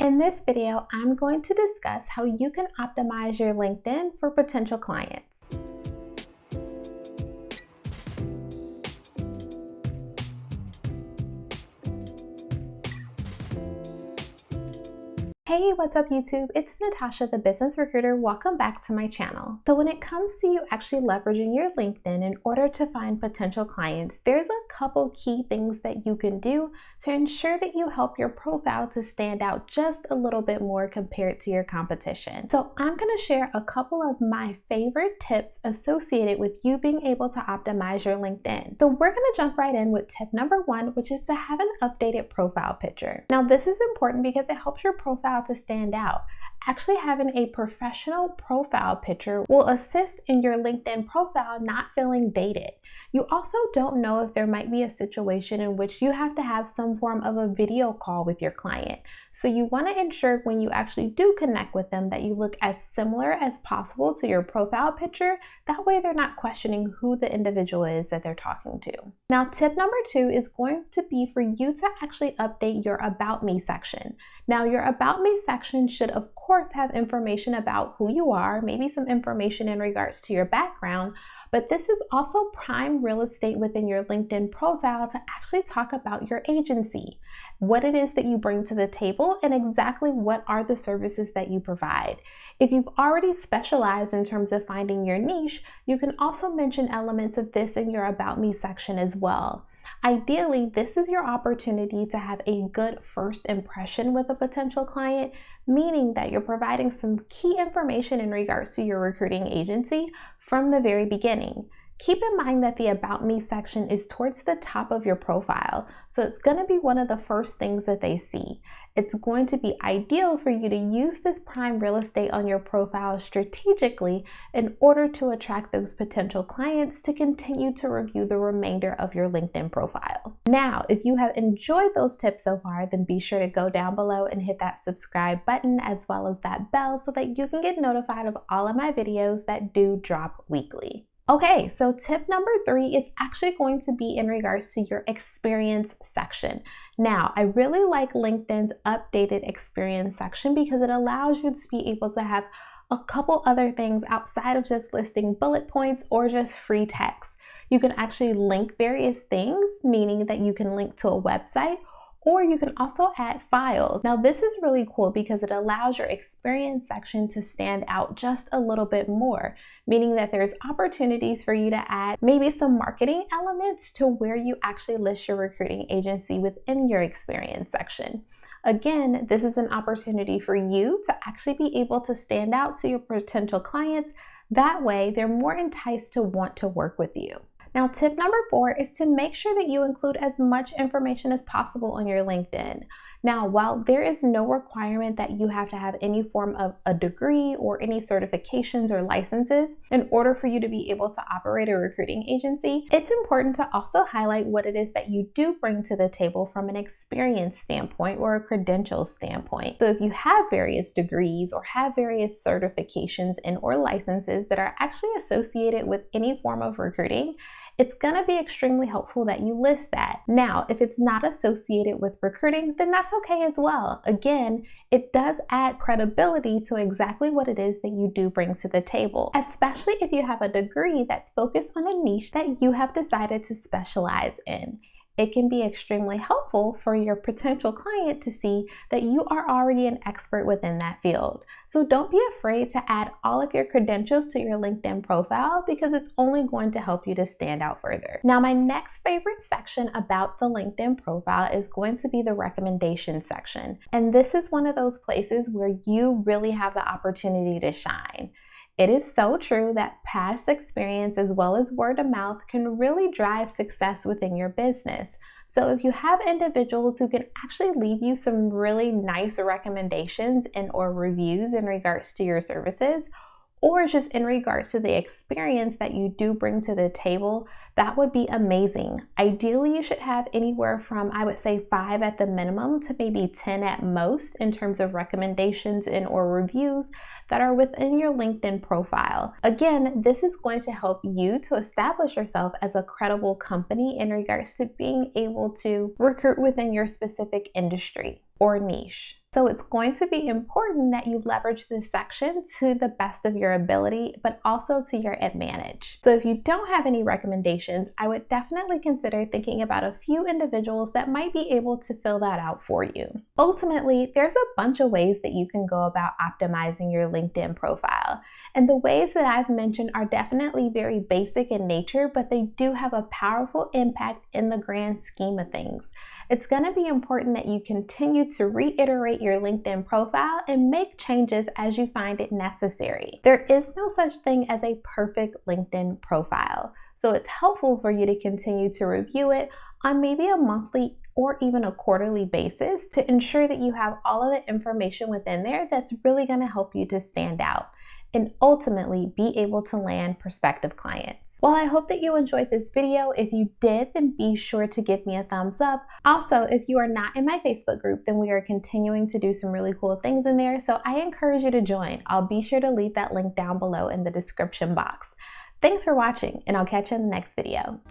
In this video, I'm going to discuss how you can optimize your LinkedIn for potential clients. Hey, what's up YouTube? It's Natasha, the business recruiter. Welcome back to my channel. So when it comes to you actually leveraging your LinkedIn in order to find potential clients, there's a couple key things that you can do to ensure that you help your profile to stand out just a little bit more compared to your competition. So I'm going to share a couple of my favorite tips associated with you being able to optimize your LinkedIn. So we're going to jump right in with tip number one, which is to have an updated profile picture. Now this is important because it helps your profile to stand out. Actually having a professional profile picture will assist in your LinkedIn profile not feeling dated. You also don't know if there might be a situation in which you have to have some form of a video call with your client. So you want to ensure when you actually do connect with them that you look as similar as possible to your profile picture. That way they're not questioning who the individual is that they're talking to. Now tip number two is going to be for you to actually update your About Me section. Now your About Me section should of course have information about who you are, maybe some information in regards to your background, but this is also prime real estate within your LinkedIn profile to actually talk about your agency, what it is that you bring to the table, and exactly what are the services that you provide. If you've already specialized in terms of finding your niche, you can also mention elements of this in your About Me section as well. Ideally, this is your opportunity to have a good first impression with a potential client, meaning that you're providing some key information in regards to your recruiting agency from the very beginning. Keep in mind that the About Me section is towards the top of your profile, so it's going to be one of the first things that they see. It's going to be ideal for you to use this prime real estate on your profile strategically in order to attract those potential clients to continue to review the remainder of your LinkedIn profile. Now, if you have enjoyed those tips so far, then be sure to go down below and hit that subscribe button as well as that bell so that you can get notified of all of my videos that do drop weekly. Okay, so tip number three is actually going to be in regards to your experience section. Now, I really like LinkedIn's updated experience section because it allows you to be able to have a couple other things outside of just listing bullet points or just free text. You can actually link various things, meaning that you can link to a website, or you can also add files. Now this is really cool because it allows your experience section to stand out just a little bit more, meaning that there's opportunities for you to add maybe some marketing elements to where you actually list your recruiting agency within your experience section. Again, this is an opportunity for you to actually be able to stand out to your potential clients. That way they're more enticed to want to work with you. Now, tip number four is to make sure that you include as much information as possible on your LinkedIn. Now, while there is no requirement that you have to have any form of a degree or any certifications or licenses in order for you to be able to operate a recruiting agency, it's important to also highlight what it is that you do bring to the table from an experience standpoint or a credentials standpoint. So if you have various degrees or have various certifications and or licenses that are actually associated with any form of recruiting, it's going to be extremely helpful that you list that. Now, if it's not associated with recruiting, then that's okay as well. Again, it does add credibility to exactly what it is that you do bring to the table, especially if you have a degree that's focused on a niche that you have decided to specialize in. It can be extremely helpful for your potential client to see that you are already an expert within that field. So don't be afraid to add all of your credentials to your LinkedIn profile because it's only going to help you to stand out further. Now, my next favorite section about the LinkedIn profile is going to be the recommendation section. And this is one of those places where you really have the opportunity to shine. It is so true that past experience as well as word of mouth can really drive success within your business. So if you have individuals who can actually leave you some really nice recommendations and or reviews in regards to your services, or just in regards to the experience that you do bring to the table, that would be amazing. Ideally, you should have anywhere from, I would say, 5 at the minimum to maybe 10 at most in terms of recommendations and or reviews that are within your LinkedIn profile. Again, this is going to help you to establish yourself as a credible company in regards to being able to recruit within your specific industry. or niche. So it's going to be important that you leverage this section to the best of your ability, but also to your advantage. So if you don't have any recommendations, I would definitely consider thinking about a few individuals that might be able to fill that out for you. Ultimately, there's a bunch of ways that you can go about optimizing your LinkedIn profile. And the ways that I've mentioned are definitely very basic in nature, but they do have a powerful impact in the grand scheme of things. It's going to be important that you continue to reiterate your LinkedIn profile and make changes as you find it necessary. There is no such thing as a perfect LinkedIn profile, so it's helpful for you to continue to review it on maybe a monthly or even a quarterly basis to ensure that you have all of the information within there that's really going to help you to stand out and ultimately be able to land prospective clients. Well, I hope that you enjoyed this video. If you did, then be sure to give me a thumbs up. Also, if you are not in my Facebook group, then we are continuing to do some really cool things in there, so I encourage you to join. I'll be sure to leave that link down below in the description box. Thanks for watching, and I'll catch you in the next video.